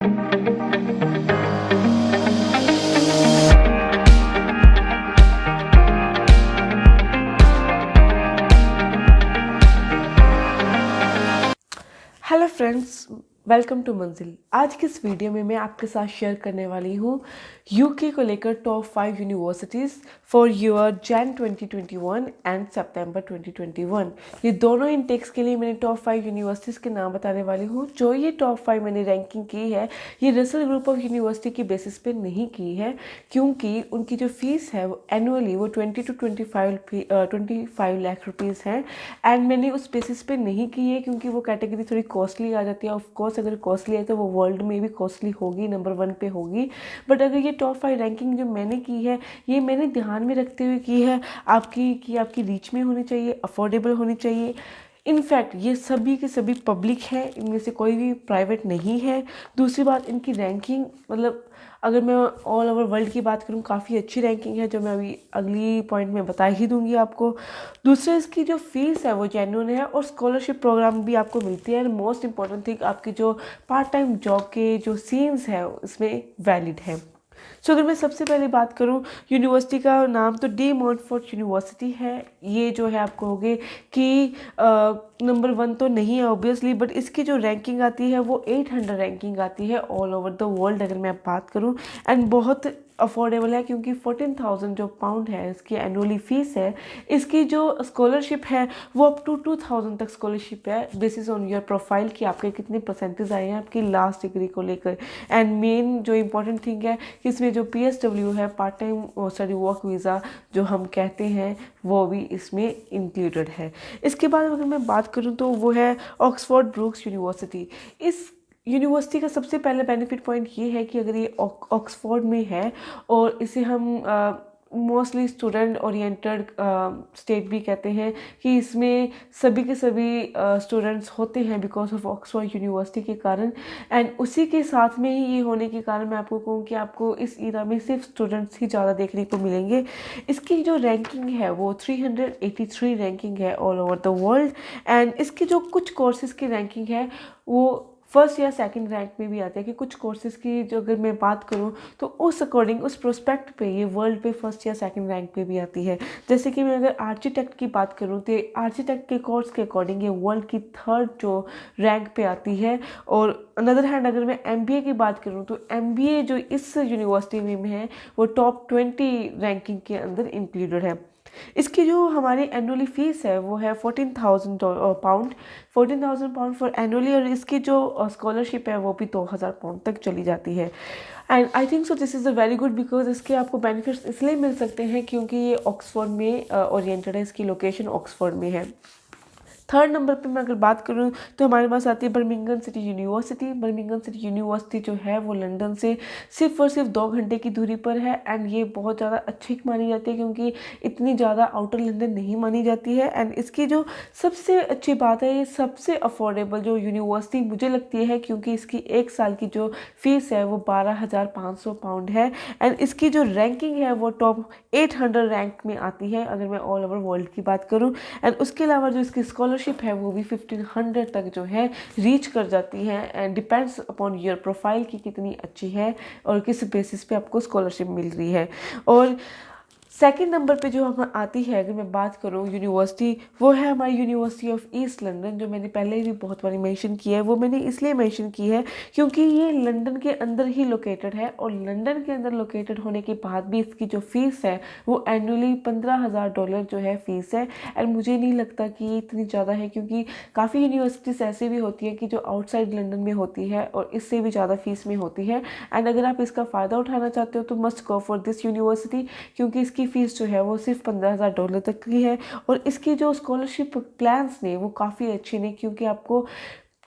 Hello friends, welcome to मंजिल। आज की इस वीडियो में मैं आपके साथ शेयर करने वाली हूँ यूके को लेकर top 5 universities for year Jan 2021 and September 2021। ये दोनों इनटेक्स के लिए मैंने टॉप 5 यूनिवर्सिटीज़ के नाम बताने वाली हूँ। जो ये टॉप 5 मैंने रैंकिंग की है, ये रसल ग्रुप ऑफ यूनिवर्सिटी की बेसिस पे नहीं की है, क्योंकि उनकी जो फीस है वो एनुअली वो 20 to 25 लाख रुपीज़ है। एंड मैंने उस बेसिस पे नहीं की है क्योंकि वो कैटेगरी थोड़ी कॉस्टली आ जाती है। ऑफ कोर्स अगर कॉस्टली है तो वो वर्ल्ड में भी कॉस्टली होगी, नंबर 1 पे होगी। बट अगर ये टॉप 5 रैंकिंग जो मैंने की है, ये मैंने ध्यान में रखते हुए की है आपकी रीच में होनी चाहिए, अफोर्डेबल होनी चाहिए। इनफैक्ट ये सभी के सभी पब्लिक है, इनमें से कोई भी प्राइवेट नहीं है। दूसरी बात, इनकी रैंकिंग मतलब अगर मैं ऑल ओवर वर्ल्ड की बात करूँ, काफ़ी अच्छी रैंकिंग है, जो मैं अभी अगली पॉइंट में बता ही दूंगी आपको। दूसरा, इसकी जो फीस है वो जेन्युइन है और स्कॉलरशिप प्रोग्राम भी आपको मिलती है। एंड मोस्ट इंपॉर्टेंट थिंग, आपकी जो पार्ट टाइम जॉब के जो सीन्स है इसमें वैलिड है। सो अगर मैं सबसे पहले बात करूं यूनिवर्सिटी का नाम, तो डी मॉन्टफोर्ट यूनिवर्सिटी है। ये जो है आप कहोगे कि नंबर 1 तो नहीं है ऑब्वियसली, बट इसकी जो रैंकिंग आती है वो 800 रैंकिंग आती है ऑल ओवर द वर्ल्ड अगर मैं बात करूं। एंड बहुत अफोर्डेबल है क्योंकि 14,000 जो पाउंड है इसकी एनुअली फीस है। इसकी जो स्कॉलरशिप है वो अप टू 2,000 तक स्कॉलरशिप है, बेसिस ऑन योर प्रोफाइल कि आपके कितने परसेंटेज आए हैं आपकी लास्ट डिग्री को लेकर। एंड मेन जो इम्पोर्टेंट थिंग है कि इसमें जो PSW है, part time study work visa जो हम कहते हैं, वो भी इसमें इंक्लूडेड है। इसके बाद अगर मैं बात करूँ तो वो है ऑक्सफोर्ड ब्रूक्स यूनिवर्सिटी। इस यूनिवर्सिटी का सबसे पहला बेनिफिट पॉइंट ये है कि अगर ये ऑक्सफोर्ड में है और इसे हम मोस्टली स्टूडेंट ओरिएंटेड स्टेट भी कहते हैं, कि इसमें सभी के सभी स्टूडेंट्स होते हैं बिकॉज ऑफ ऑक्सफोर्ड यूनिवर्सिटी के कारण। एंड उसी के साथ में ही ये होने के कारण मैं आपको कहूँ कि आपको इस ईरा में सिर्फ स्टूडेंट्स ही ज़्यादा देखने को मिलेंगे। इसकी जो रैंकिंग है वो 383 रैंकिंग है all over the world. And इसके जो कुछ कोर्सेज़ की रैंकिंग है वो फर्स्ट या सेकंड रैंक में भी आते हैं। कि कुछ कोर्सेज़ की जो अगर मैं बात करूं तो उस अकॉर्डिंग, उस प्रोस्पेक्ट पे ये वर्ल्ड पे फर्स्ट या सेकंड रैंक पे भी आती है। जैसे कि मैं अगर आर्किटेक्ट की बात करूं तो आर्किटेक्ट के कोर्स के अकॉर्डिंग ये वर्ल्ड की 3rd जो रैंक पे आती है। और अनदर हैंड अगर मैं MBA की बात करूं तो MBA जो इस यूनिवर्सिटी में है वो टॉप 20 रैंकिंग के अंदर इंक्लूडेड है। इसकी जो हमारी एनुअली फीस है वो है 14,000 पाउंड, 14,000 पाउंड फॉर एनुअली। और इसकी जो स्कॉलरशिप है वो भी 2,000 पाउंड तक चली जाती है। And I think so this is a very good, because इसके आपको बेनिफिट्स इसलिए मिल सकते हैं क्योंकि ये ऑक्सफोर्ड में ओरिएंटेड है, इसकी लोकेशन ऑक्सफोर्ड में है। 3rd नंबर पे मैं अगर बात करूँ तो हमारे पास आती है Birmingham city university. Birmingham city university जो है वो लंदन से सिर्फ और सिर्फ 2 घंटे की दूरी पर है। एंड ये बहुत ज़्यादा अच्छी मानी जाती है क्योंकि इतनी ज़्यादा आउटर लंदन नहीं मानी जाती है। एंड इसकी जो सबसे अच्छी बात है, ये सबसे अफोर्डेबल जो यूनिवर्सिटी मुझे लगती है, क्योंकि इसकी 1 साल की जो फीस है वो 12,500 पाउंड है। एंड इसकी जो रैंकिंग है वो टॉप 800 रैंक में आती है अगर मैं ऑल ओवर वर्ल्ड की बात करूँ। एंड उसके अलावा जो इसकी स्कॉलरशिप है वो भी 1500 तक जो है रीच कर जाती है। And depends upon your profile की कितनी अच्छी है और किस बेसिस पे आपको स्कॉलरशिप मिल रही है। और सेकंड नंबर पे जो हम आती है अगर मैं बात करूँ यूनिवर्सिटी, वो है हमारी यूनिवर्सिटी ऑफ ईस्ट लंदन, जो मैंने पहले भी बहुत बार मेंशन किया है। वो मैंने इसलिए मेंशन की है क्योंकि ये लंदन के अंदर ही लोकेटेड है। और लंदन के अंदर लोकेटेड होने के बाद भी इसकी जो फीस है वो एनुअली $15,000 जो है फीस है। एंड मुझे नहीं लगता कि ये इतनी ज़्यादा है, क्योंकि काफ़ी यूनिवर्सिटीज़ ऐसी भी होती है कि जो आउटसाइड लंदन में होती है और इससे भी ज़्यादा फीस में होती है। एंड अगर आप इसका फ़ायदा उठाना चाहते हो तो must go for this university, क्योंकि इसकी फ़ीस जो है वो सिर्फ $15,000 तक की है। और इसकी जो स्कॉलरशिप प्लान्स ने वो काफ़ी अच्छे ने, क्योंकि आपको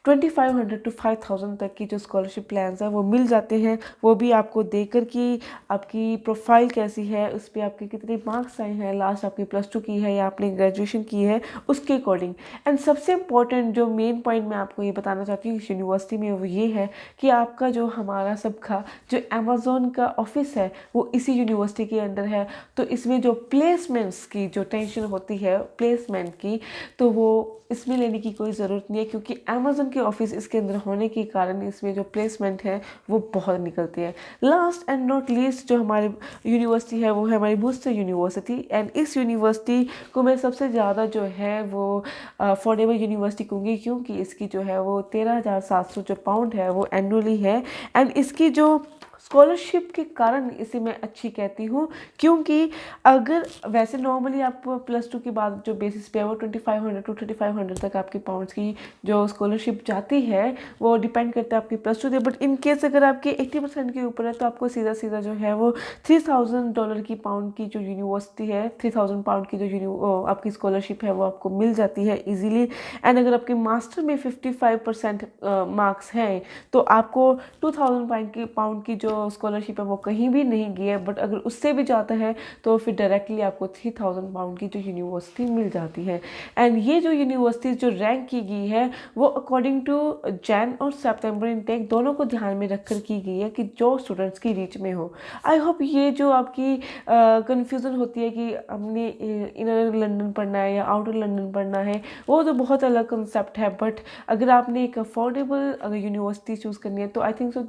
2500 to 5000 तक की जो स्कॉलरशिप प्लान्स हैं वो मिल जाते हैं। वो भी आपको देकर कि आपकी प्रोफाइल कैसी है, उस पर आपके कितने मार्क्स आए हैं, लास्ट आपकी +2 की है या आपने ग्रेजुएशन की है, उसके अकॉर्डिंग। एंड सबसे इम्पॉर्टेंट जो मेन पॉइंट मैं आपको ये बताना चाहती हूँ इस यूनिवर्सिटी में, वो ये है कि आपका जो हमारा सबका जो अमेज़ॉन का ऑफिस है वो इसी यूनिवर्सिटी के अंदर है। तो इसमें जो प्लेसमेंट्स की जो टेंशन होती है प्लेसमेंट की, तो वो इसमें लेने की कोई ज़रूरत नहीं है, क्योंकि अमेज़ॉन के ऑफिस इसके अंदर होने के कारण इसमें जो प्लेसमेंट है वो बहुत निकलती है। लास्ट एंड नॉट लीस्ट जो हमारी यूनिवर्सिटी है वो है हमारी बूस्टर यूनिवर्सिटी। एंड इस यूनिवर्सिटी को मैं सबसे ज़्यादा जो है वो अफोर्डेबल यूनिवर्सिटी कहूँगी, क्योंकि इसकी जो है वो 13,700 जो पाउंड है वो एनुअली है। एंड इसकी जो स्कॉलरशिप के कारण इसे मैं अच्छी कहती हूँ, क्योंकि अगर वैसे नॉर्मली आप +2 के बाद जो बेसिस पे है वो 2500 to 3500 तक आपकी पाउंड्स की जो स्कॉलरशिप जाती है, वो डिपेंड करता है आपकी +2 से। बट इन केस अगर आपके 80% के ऊपर है तो आपको सीधा सीधा जो है वो $3000 की पाउंड की जो यूनिवर्सिटी है, 3000 पाउंड की जो आपकी स्कॉलरशिप है वो आपको मिल जाती है ईजिली। एंड अगर आपके मास्टर में 55% मार्क्स हैं तो आपको 2000 पाउंड की जो स्कॉलरशिप है वो कहीं भी नहीं गई है। बट अगर उससे भी जाता है तो फिर डायरेक्टली आपको 3000 पाउंड की जो यूनिवर्सिटी मिल जाती है। एंड ये जो यूनिवर्सिटी जो रैंक की गई है वो अकॉर्डिंग टू जैन और सितंबर इनटेक दोनों को ध्यान में रखकर की गई है कि जो स्टूडेंट्स की रीच में हो। आई होप ये जो आपकी कन्फ्यूज़न होती है कि हमने इनर लंदन पढ़ना है या आउटर लंदन पढ़ना है, वो तो बहुत अलग कंसेप्ट है। बट अगर आपने एक अफोर्डेबल अगर यूनिवर्सिटी चूज़ करनी है तो I think so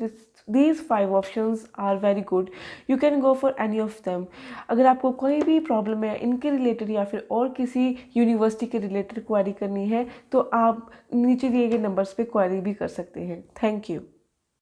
these 5 options are very good. You can go for any of them. अगर आपको कोई भी प्रॉब्लम है इनके रिलेटेड या फिर और किसी यूनिवर्सिटी के रिलेटेड क्वेरी करनी है तो आप नीचे दिए गए नंबर्स पे क्वेरी भी कर सकते हैं। Thank you.